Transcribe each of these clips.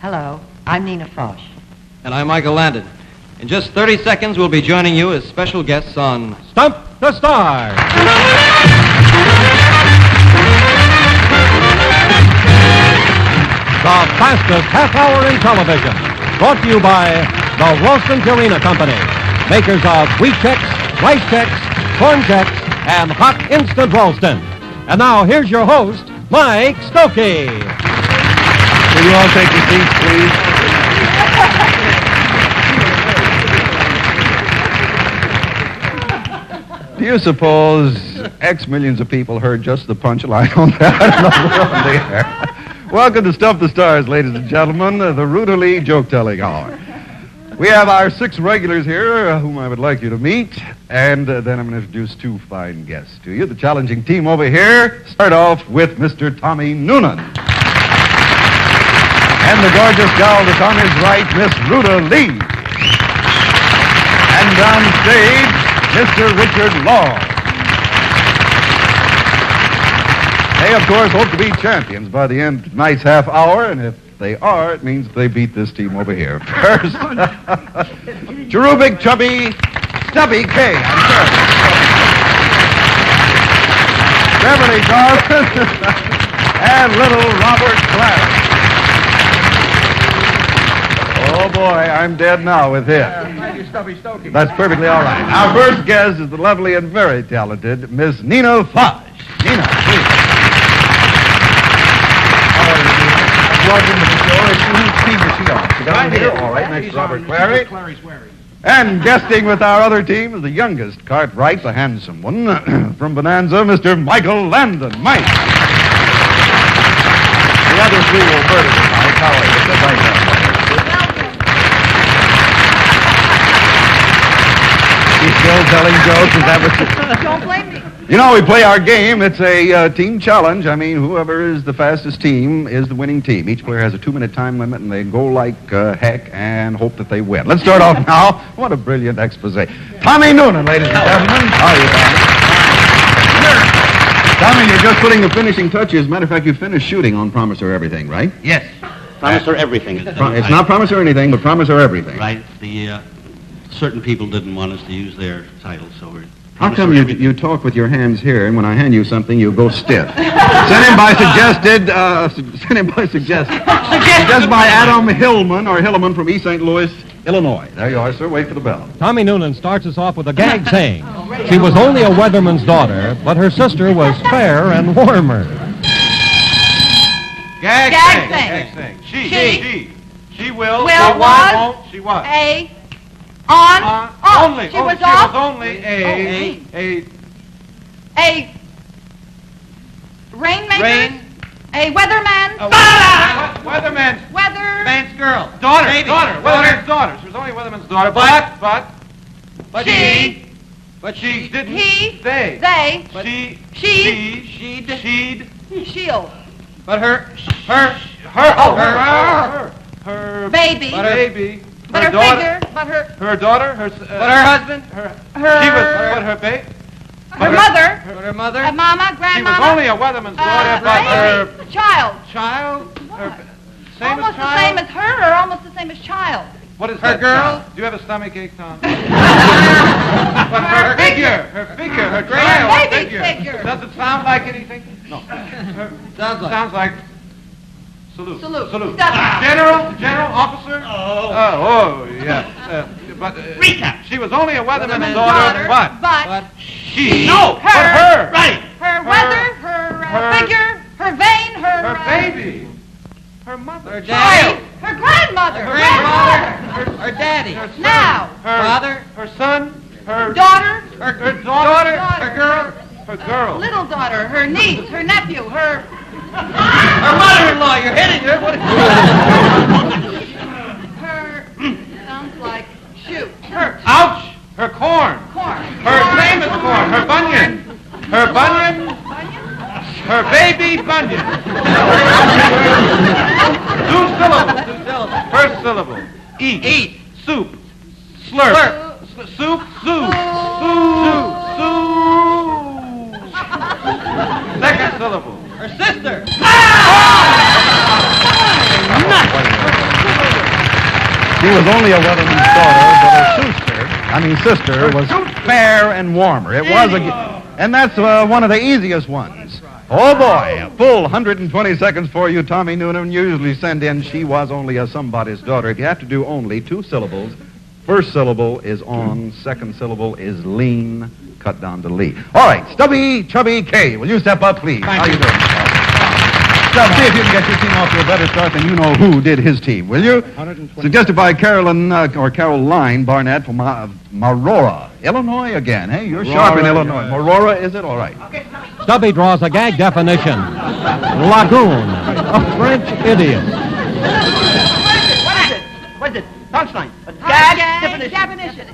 Hello, I'm Nina Foch. And I'm Michael Landon. In just 30 seconds, we'll be joining you as special guests on Stump the Stars. The fastest half hour in television. Brought to you by the Ralston Purina Company, makers of Wheat Chex, Rice Chex, Corn Chex, and Hot Instant Ralston. And now, here's your host, Mike Stokey. Will you all take your seats, please? Do you suppose X millions of people heard just the punchline on that? On the air? Welcome to Stump the Stars, ladies and gentlemen, the Rudely joke-telling hour. We have our 6 regulars here, whom I would like you to meet, and then I'm going to introduce 2 fine guests to you. The challenging team over here start off with Mr. Tommy Noonan. And the gorgeous gal that's on his right, Miss Ruta Lee. And downstage, Mr. Richard Law. They, of course, hope to be champions by the end of tonight's half hour, and if they are, it means they beat this team over here. First, cherubic, chubby, stubby K. I'm sorry. Beverly Carlson and little Robert Clarence. Oh, boy, I'm dead now with him. Thank you, Stubby Stokey. That's perfectly all right. Our first guest is the lovely and very talented Miss Nina Foch. Nina, please. Welcome to the show. Whose team is she on? She down here, all right, next to Robert Clary. Clary's wearing. And guesting with our other team is the youngest Cartwright, the handsome one, from Bonanza, Mr. Michael Landon. Mike. The other 3 will murder tonight. How are you? Sit right down. She's still telling jokes. Is that what you... Don't blame me. You know, we play our game. It's a team challenge. I mean, whoever is the fastest team is the winning team. Each player has a 2-minute time limit, and they go like heck and hope that they win. Let's start off now. What a brilliant expose. Tommy Noonan, ladies and gentlemen. How are you, Tommy? Tommy, you're just putting the finishing touches. Matter of fact, you finished shooting on Promise or Everything, right? Yes. Promise or everything. It's not Promise or Anything, but Promise or Everything. Right. The certain people didn't want us to use their titles, so we're... How come you talk with your hands here, and when I hand you something, you go stiff? Sent in by suggested by Adam Hillman from East St. Louis, Illinois. There you are, sir. Wait for the bell. Tommy Noonan starts us off with a gag saying she was only a weatherman's daughter, but her sister was fair and warmer. Gag thing. She will. Will, she was. won't. She was. On. Only. She was She off. was only a Rainmaker. Rain. A weatherman. Weatherman's Weather. man's girl. Daughter. Weatherman's daughter. She was only Weatherman's daughter, but She. she didn't. He. They. But She'd. Shield. But her Baby. baby. But her daughter. figure. But her. Her daughter. Her. She was. But her baby. Her mother. But her mother. Her mama. She was Grandmama. only a Weatherman's daughter, but her Child. child. Same Almost as the child. same as her, or almost the same as child. What is Her that, girl? Tom? Do you have a stomach ache, Tom? But her figure, her child Baby figure. Does it sound like anything? No. Sounds like salute. Stop. General, officer. Oh, yes. But Recap. she was only a weatherman's Woman's daughter, but she. no, Her. but her. Right. Her weather. Her figure. Her vein. Her baby. Her mother. Her Child. daddy. Her grandmother. Her grandmother. Her daddy. Her son. Now. Her Father. Her son. Her Daughter. Her daughter. Daughter. Her girl. Her girl. Little daughter. Her niece. Her nephew. Her. Her mother-in-law. You're hitting her. What? Her. Sounds like shoot. Her. Ouch! Her corn. Corn. Her famous corn. Her bunion. Her bunion. Her baby bunion. 2 syllables. First syllable. Eat. Soup. Slurp. Soup. Second syllable. Her sister. Nuts. She was only a Weatherman's daughter, but her sister was fair and warmer. It was and that's one of the easiest ones. Oh, boy, a full 120 seconds for you, Tommy Noonan. Usually send in She Was Only a Somebody's Daughter. If you have to do only 2 syllables, first syllable is on, second syllable is lean, cut down to Lee. All right, Stubby Chubby K, will you step up, please? How you doing? Stub, see if you can get your team off to a better start than you know who did his team, will you? Suggested by Caroline Barnett from Marora, Illinois again. Hey, you're sharp in Illinois. Marora, is it? All right. Stubby draws a gag definition. Lagoon, a French idiot. What is it? Punchline. A gag definition.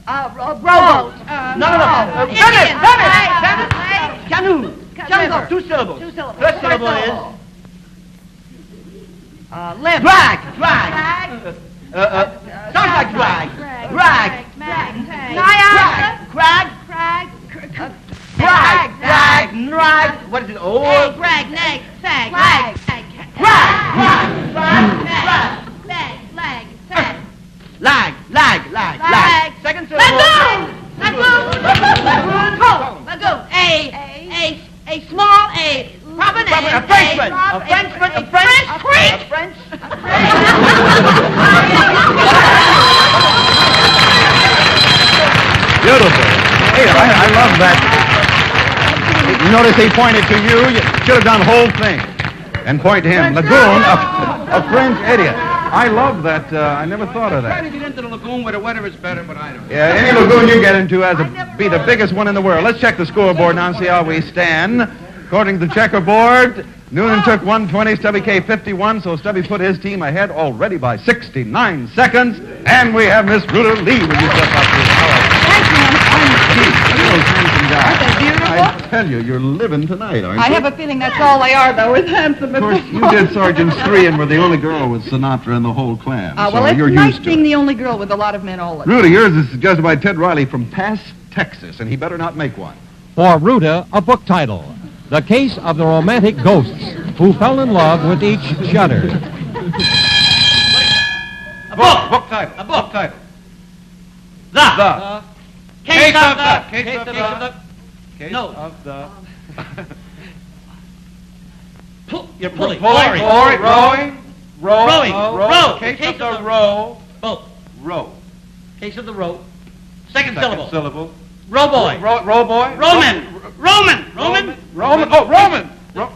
Rowboat. No. Idiot. Canoe. Jungle. 2 syllables. 2 syllables. First syllable is... Limp. Drag. Sounds like drag. Drag. Crag. What is it? Oh. Greg, neg, sag, Crag. leg, Lag. Second syllable. Lagoon. A small A. Robin A Frenchman. A French creek. Beautiful. Hey, I love that. You notice he pointed to you. You should have done the whole thing and point to him. Lagoon, a French idiot. I love that. I never thought of Try that. to get into the lagoon where the weather is better, but I don't. Yeah, any lagoon you get into has to be the biggest one in the world. Let's check the scoreboard now and see how we stand. According to the checkerboard, Noonan took 120, Stubby K 51, so Stubby put his team ahead already by 69 seconds. And we have Miss Ruta Lee. Will you step up, please? All right. Aren't they beautiful? I tell you, you're living tonight, aren't you? I have a feeling that's all they are, though, is handsome. Of course, you did Sergeant's 3 and were the only girl with Sinatra in the whole clan. Well, so it's you're nice used to being it. the only girl with a lot of men all the time. Ruta, yours is suggested by Ted Riley from Pass, Texas, and he better not make one. For Ruta, a book title. The Case of the Romantic Ghosts Who Fell in Love with Each Shudder. A book title. A book title. The. Case of the. You're pulling. Rowing. Case of the row. Boat. Row. Case of the row. Second Syllable. Rowboy. Rowboy. Roman.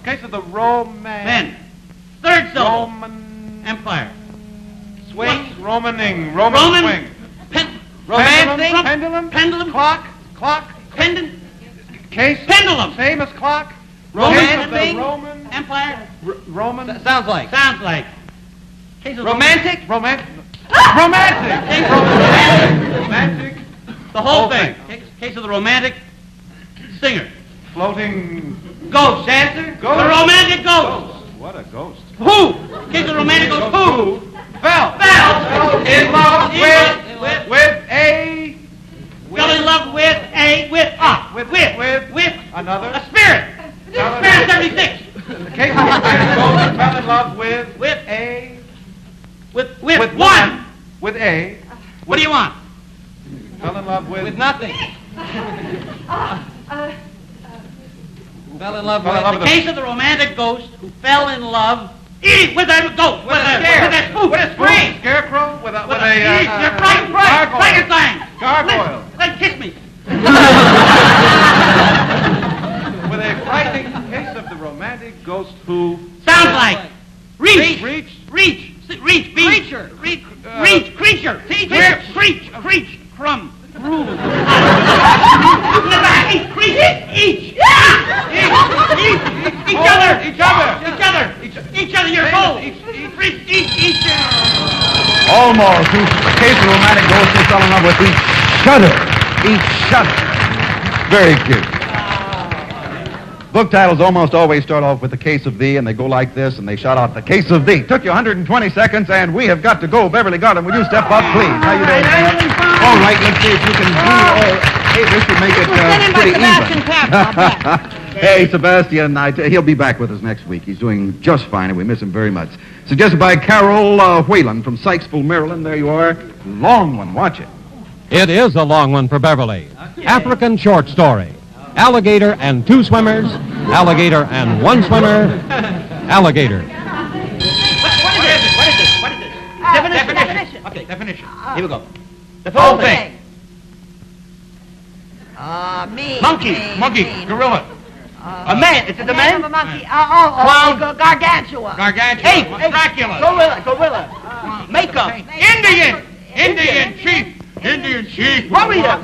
Case of the Roman. Men. Third syllable. Roman. Empire. Swing. Romaning. Roman. Swing. Romancing. Pendulum. Clock. Pendant. Case. Pendulum. Same as clock. Romancing. Roman. Empire. Roman. Sounds like. Case of Romantic. Romantic. The whole thing. Case of the romantic singer. Floating. Ghost. Dancer. Ghost. The romantic ghost. What a ghost. Who? Case of the romantic ghost. Who? Fell. In love With a. Fell in love with Another. a spirit. Spirit 76. The case of the romantic ghost fell in love with a. With one. With a. What do you want? Fell in love with. Nothing. Fell in love Fell in love The with case of the romantic ghost who fell in love with a ghost. With a spook. With a spook. Scarecrow. With a. You're right. Gargoyle. Frankenstein. Gargoyle. Then kiss me. With a frightening case of the romantic ghost who. Sounds like reach. Creature. Creature. Creech. Crumb. Each other. You're cold. Each. Almost. In case of romantic ghosts who fell in love with each shudder. Very cute. Book titles almost always start off with the case of thee, and they go like this, and they shout out the case of thee. Took you 120 seconds, and we have got to go. Beverly Garland, will you step up, please? How you doing? All right, let's see if you can do. Hey, this should make it We'll send him pretty back to Sebastian Pabst, I'll bet. even. Hey, Sebastian, he'll be back with us next week. He's doing just fine, and we miss him very much. Suggested by Carol Whalen from Sykesville, Maryland. There you are. Long one. Watch it. It is a long one for Beverly. African short story. Alligator and two swimmers. Alligator and one swimmer. Alligator. What is this? Definition. Okay, definition. Here we go. The Whole whole thing. Me. Monkey, gorilla. A man. Is it a man? A monkey. Clown. Gargantua. Gargantua. Dracula. Gorilla. Makeup. Indian chief. Warrior.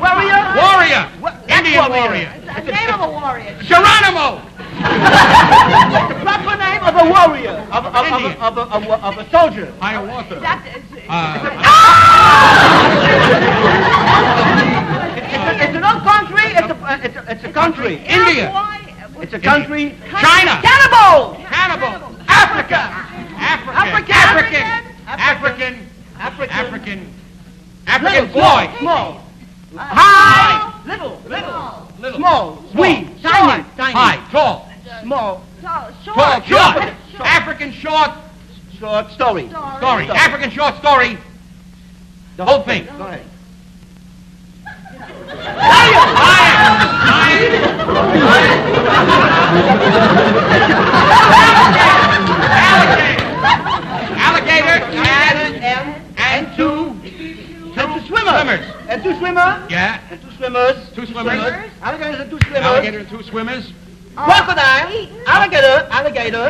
Indian warrior. The name of a warrior. Geronimo. The proper name of a warrior. Of a soldier. Hiawatha. It's an old country. It's a country. India. It's a country. China. Cannibal. African. boy. Small. High. Little. Small. Sweet. Tiny. High. Tall. Small. Short. African short Short story. story. African short story. The whole thing. Go ahead. Alligator and two swimmers. And two swimmers. Yeah. And two swimmers. Two swimmers. Alligators and two swimmers. Alligator and two swimmers. Crocodile. Alligator. Alligator.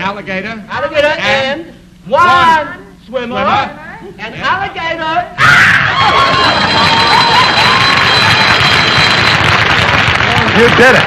And one swimmer. And alligator. You did it.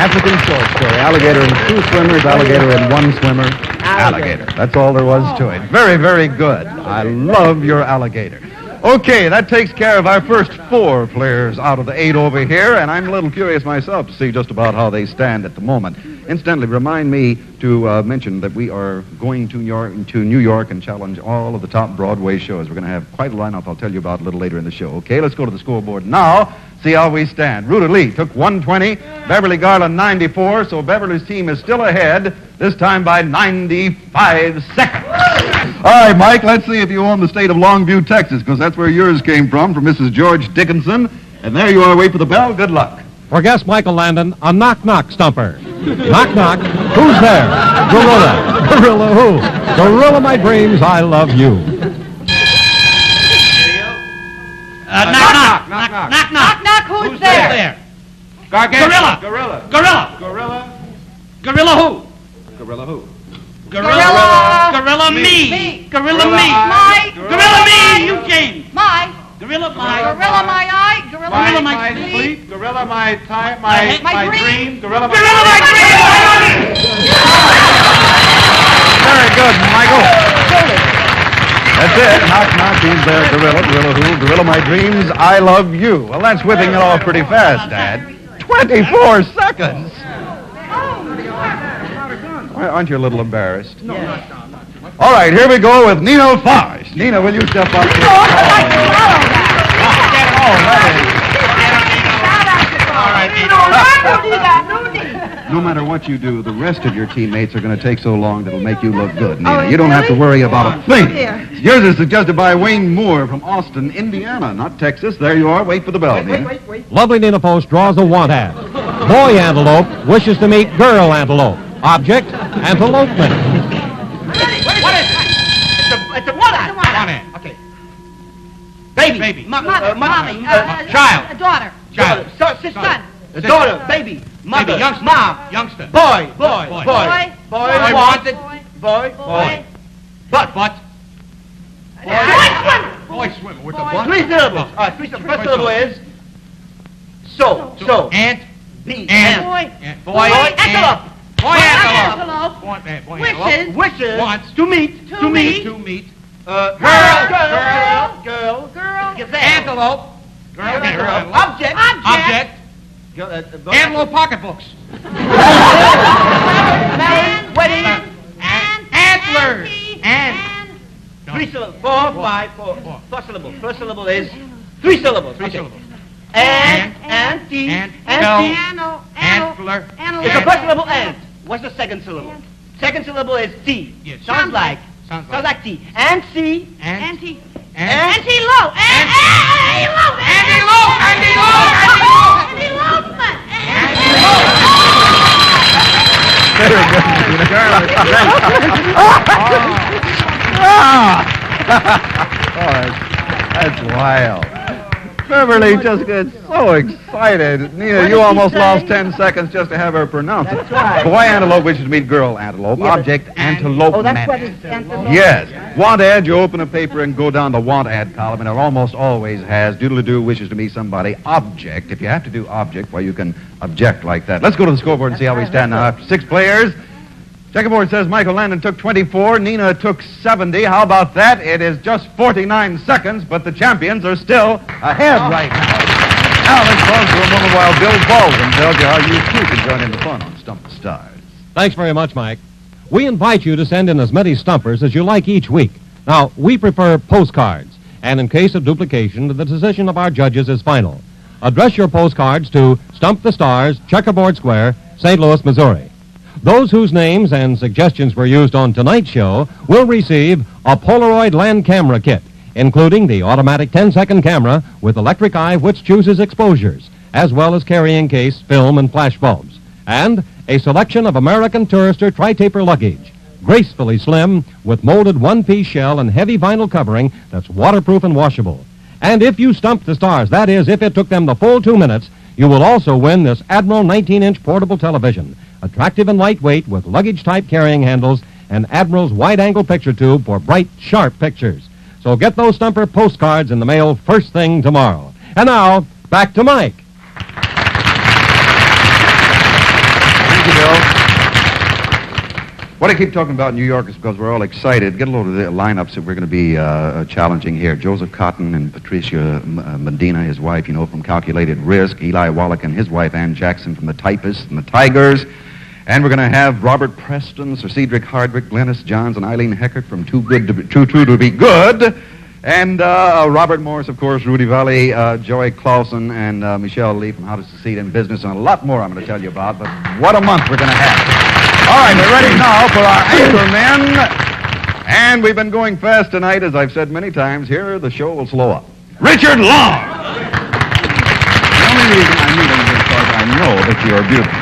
African short story. Alligator and two swimmers, alligator and one swimmer, alligator. That's all there was to it. Very, very good. I love your alligator. Okay, that takes care of our first 4 players out of the 8 over here, and I'm a little curious myself to see just about how they stand at the moment. Incidentally, remind me to mention that we are going to New York and challenge all of the top Broadway shows. We're going to have quite a lineup I'll tell you about a little later in the show. Okay, let's go to the scoreboard now, see how we stand. Ruta Lee took 120, Beverly Garland 94, so Beverly's team is still ahead, this time by 95 seconds. All right, Mike, let's see if you own the state of Longview, Texas, because that's where yours came from Mrs. George Dickinson. And there you are, wait for the bell. Good luck. For guest Michael Landon, a knock-knock stumper. Knock-knock. Who's there? Gorilla. Gorilla who? Gorilla my dreams, I love you. Knock. Who's there? Gorilla. Gorilla who? Gorilla me. Gorilla me. Gorilla me, Eugene. Gorilla my eye. Gorilla my sleep. Gorilla my time, My my dream. dream. Gorilla my... Gorilla my dream. Very good, Michael. That's it. Knock, he's there. Gorilla who? Gorilla my dreams, I love you. Well, that's whipping it off pretty fast, Dad. 24 seconds. Aren't you a little embarrassed? No. All right, here we go with Nina Foch. Nina, will you step up? No matter what you do, the rest of your teammates are going to take so long that it'll make you look good, Nina. You don't have to worry about a thing. Yours is suggested by Wayne Moore from Austin, Indiana, not Texas. There you are. Wait for the bell, Nina. Wait. Lovely Nina Post draws a want ad. Boy antelope wishes to meet girl antelope. Object, antelopement. What is it? It's a one eye. One hand. Okay. Baby. Mother. Child. Daughter. Son. Daughter. Baby. Mother. Youngster. Mom. Youngster. Boy. Boy. Wanted. Boy. Butt. Boy swimmer with the butt. 3 syllables. All right, 3 syllables. First syllable is so. Ant. Be. Ant. Boy. Antelope. Boy antelope. Antelope. Boy antelope. Wishes. Wants. To meet. To meet. Girl. Gazelle. Antelope. Antelope. Object. Antelope pocketbooks. Wedding. Antlers. And. 3 syllables. 4, 5, 4. First syllable. First syllable is 3 syllables. Three syllables. And Auntie. Antler. It's a first syllable ant. What's the second syllable? Second syllable is T. Yes. Sounds like T. Auntie. Antelope. Antelope. Very good, Gina. That's wild. Beverly just gets so excited. Nina, you almost lost 10 seconds just to have her pronounce it. That's right. Boy antelope, which means girl antelope. Yeah, but- Object antelope. Oh, that's what it's antelope. Yes. Want ad, you open a paper and go down the want ad column, and it almost always has doodle-doo wishes to meet somebody. Object. If you have to do object, well, you can object like that. Let's go to the scoreboard and see how we stand now. After 6 players. Checkerboard says Michael Landon took 24, Nina took 70. How about that? It is just 49 seconds, but the champions are still ahead right now. Now let's pause for a moment while Bill Baldwin tells you how you too can join in the fun on Stump the Stars. Thanks very much, Mike. We invite you to send in as many stumpers as you like each week. Now, we prefer postcards, and in case of duplication, the decision of our judges is final. Address your postcards to Stump the Stars, Checkerboard Square, St. Louis, Missouri. Those whose names and suggestions were used on tonight's show will receive a Polaroid land camera kit, including the automatic 10-second camera with electric eye which chooses exposures, as well as carrying case, film, and flash bulbs, and a selection of American Tourister tri-taper luggage, gracefully slim with molded one-piece shell and heavy vinyl covering that's waterproof and washable. And if you stump the stars, that is, if it took them the full 2 minutes, you will also win this Admiral 19-inch portable television, attractive and lightweight with luggage-type carrying handles and Admiral's wide-angle picture tube for bright, sharp pictures. So get those stumper postcards in the mail first thing tomorrow. And now, back to Mike. Thank you, Bill. What I keep talking about New York is because we're all excited. Get a load of the lineups that we're going to be challenging here. Joseph Cotton and Patricia Medina, his wife, from Calculated Risk. Eli Wallach and his wife, Ann Jackson, from The Typists and The Tigers. And we're going to have Robert Preston, Sir Cedric Hardwick, Glennis Johns, and Eileen Heckert from Too True to Be Good. And Robert Morris, of course, Rudy Valley, Joey Clausen, and Michelle Lee from How to Succeed in Business, and a lot more I'm going to tell you about. But what a month we're going to have. All right, we're ready now for our anchormen. And we've been going fast tonight, as I've said many times. Here, the show will slow up. Richard Long! The only reason I need him is because I know that you are beautiful.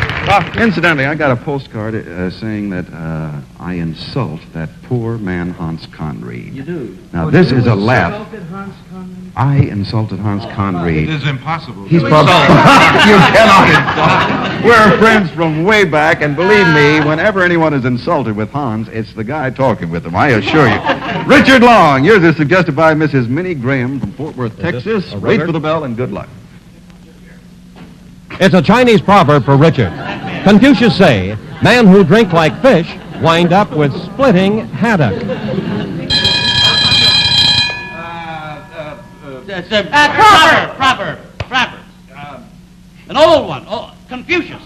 Incidentally, I got a postcard saying that I insult that poor man, Hans Conried. You do? Now, this is a laugh. I insulted Hans Conried. It is impossible. He's probably... You cannot insult. We're friends from way back, and believe me, whenever anyone is insulted with Hans, it's the guy talking with him, I assure you. Richard Long, yours is suggested by Mrs. Minnie Graham from Fort Worth, Texas. Wait for the bell, and good luck. It's a Chinese proverb for Richard. Confucius say, man who drink like fish wind up with splitting haddock. Proverb. An old one. Oh, Confucius.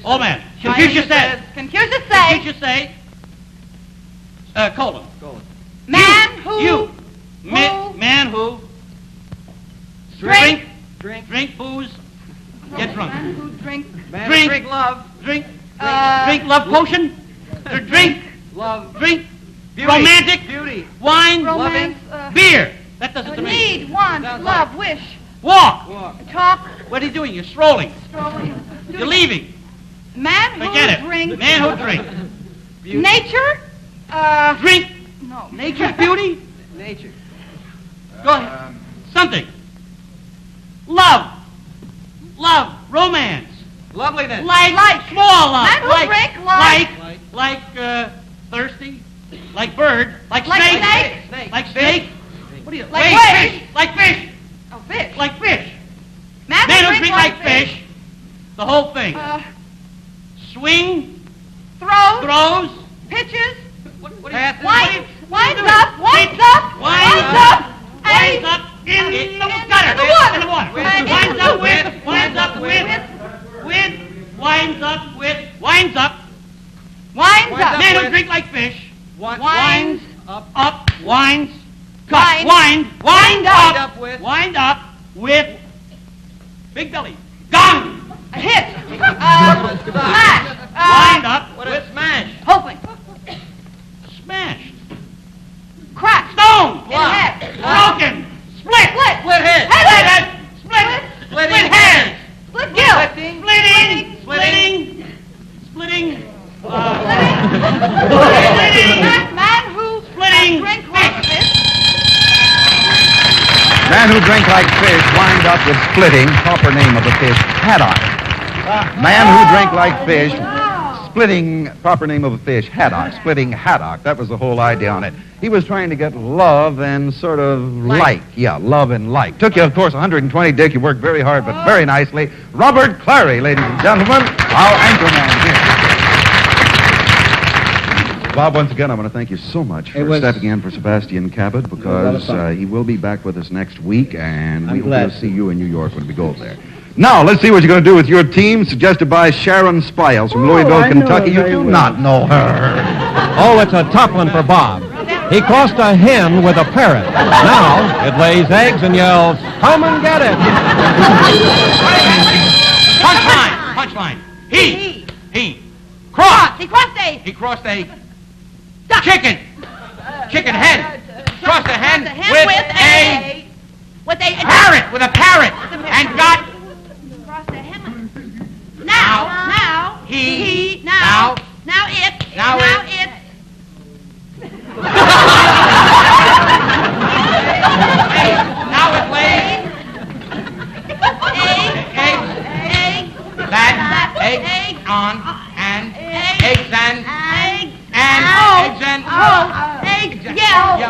Old man. Confucius says. Confucius say. Colon. Man who Man who drink booze, get drunk. Man who drink love. Drink love potion. Drink love. Drink beauty. Romantic beauty. Wine. romance, Beer. That does it to me. need, want, love, wish, Walk. talk, What are you doing? You're strolling. strolling. You're leaving. Man who Forget it. drinks. Man who drink. Nature. Drink. No. Nature's beauty. Nature. Go ahead. Something. Love. Romance. Loveliness. Like small love. Man who drink like thirsty. Like bird. Like Like snake. snake. Like snake. What do you Like wait, fish. fish. Like fish. Oh, fish. Like fish. Man Men who who drink like fish. The whole thing. Swing. Throws. Pitches. What Winds up. Winds up. In the gutter. In the water. In the water. And Winds up with. Winds up. Men who drink like fish. Winds Up. Winds. Wind. Wind Wind up. up with big belly. Gong. A hit. Smash. Wind up with smash. Hoping. Smashed. Crack. Stone. In head. Broken. Split. Split. Split head. Head. Split. Split. Split head. Split gill. Splitting. Man who Splitting. drink like this. Man who drank like fish, wind up with splitting, proper name of the fish, haddock. Man who drank like fish, splitting, proper name of a fish, haddock, splitting haddock. That was the whole idea on it. He was trying to get love and sort of like. Yeah, love and like. Took you, of course, 120, Dick. You worked very hard, but very nicely. Robert Clary, ladies and gentlemen, our anchorman here. Bob, once again, I want to thank you so much for stepping in for Sebastian Cabot, because he will be back with us next week, and we hope to see you in New York when we go there. Now, let's see what you're going to do with your team, suggested by Sharon Spiles from Louisville, Kentucky. You do not know her. Oh, it's a tough one for Bob. He crossed a hen with a parrot. Now it lays eggs and yells, "Come and get it!" Punchline. He. Crossed. He crossed a. He crossed a chicken. Chicken hen. Crossed a hen with a parrot. With a parrot. And got. Crossed a hen. Now it. Now it. Now it lays eggs on and eggs and yellow.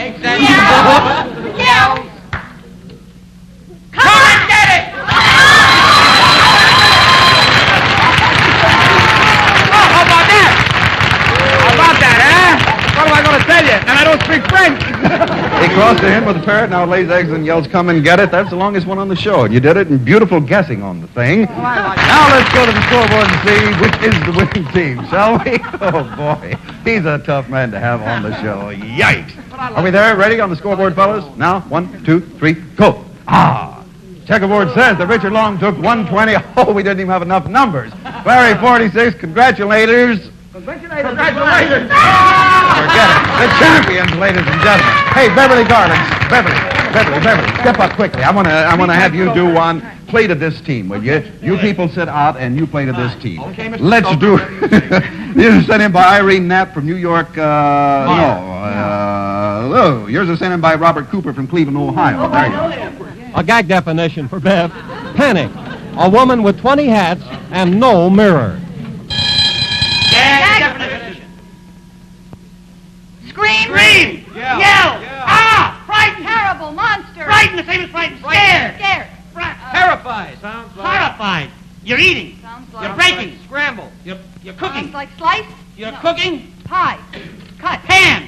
eggs and yellow. Come and get it! How about that, huh? What am I going to tell you? And I don't speak French. He crossed a hen with a parrot, now it lays eggs and yells, "Come and get it." That's the longest one on the show, and you did it in beautiful guessing on the thing. Now let's go to the scoreboard and see which is the winning team, shall we? Oh, boy. He's a tough man to have on the show. Yikes. Are we there? Ready on the scoreboard, fellas? Now, 1, 2, 3, go. Checkerboard says that Richard Long took 120. Oh, we didn't even have enough numbers. Larry, 46. Congratulations. Forget it. The champions, ladies and gentlemen. Hey, Beverly Garland. Beverly, step up quickly. I want to have you do one. Play to this team, will you? You people sit out and you play to this team. Okay, Mr. Let's do it. Yours is sent in by Irene Knapp from New York. Yours is sent in by Robert Cooper from Cleveland, Ohio. There you go. A gag definition for Bev. Panic. A woman with 20 hats and no mirror. Gag definition. Scream. Yell. Frightened. Terrible monster. Frightened, the same as frightened. Scared. Terrified. Sounds like... Horrified. You're eating. Sounds like. You're breaking. Scramble. You're cooking. Sounds like slice. You're cooking. Pie. Cut. Pan.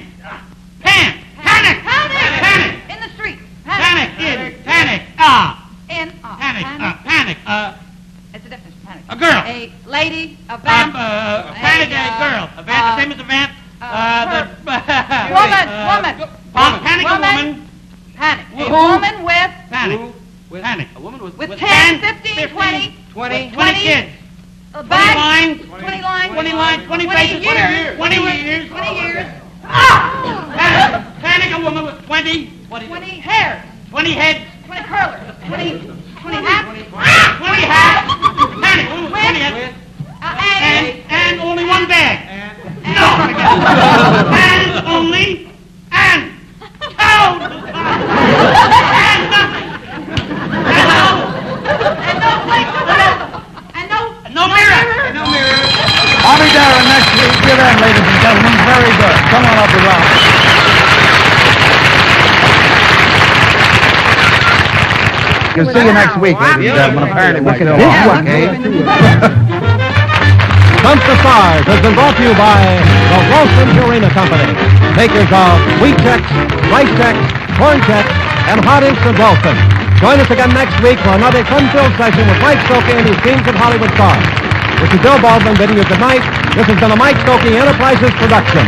Panic. Panic. In the street. Panic. Panic. Panic. In. Panic. It's a definition. Panic. A girl. A lady. A vamp. Panic. A girl. A vamp. The same as a vamp. Woman. Panic. A woman. Panic. A woman with. Panic. Panic. A woman with 10, 15, 20. 20 kids. A 20 bag. lines. 20 lines. 20 lines. 20 faces. 20 years. 20 years. 20 years. Panic. A woman with 20. 20 hairs. 20 heads. 20 curlers. 20 hats. 20 hats. Panic. A woman with 20 heads. And only one bag. No. And only. And. Toad. And nothing. And no place to live. And No mirror. I'll be there next week. Get in, ladies and gentlemen. Very good. Come on up the round. You'll see you next week, ladies and gentlemen. Apparently, look at this one, eh? Stump the Stars has been brought to you by the Ralston Purina Company, makers of wheat checks, rice checks, corn checks, and hot instant Ralston. Join us again next week for another fun-filled session with Mike Stokey and his teams of Hollywood stars. This is Bill Baldwin bidding you good night. This has been a Mike Stokey Enterprises production.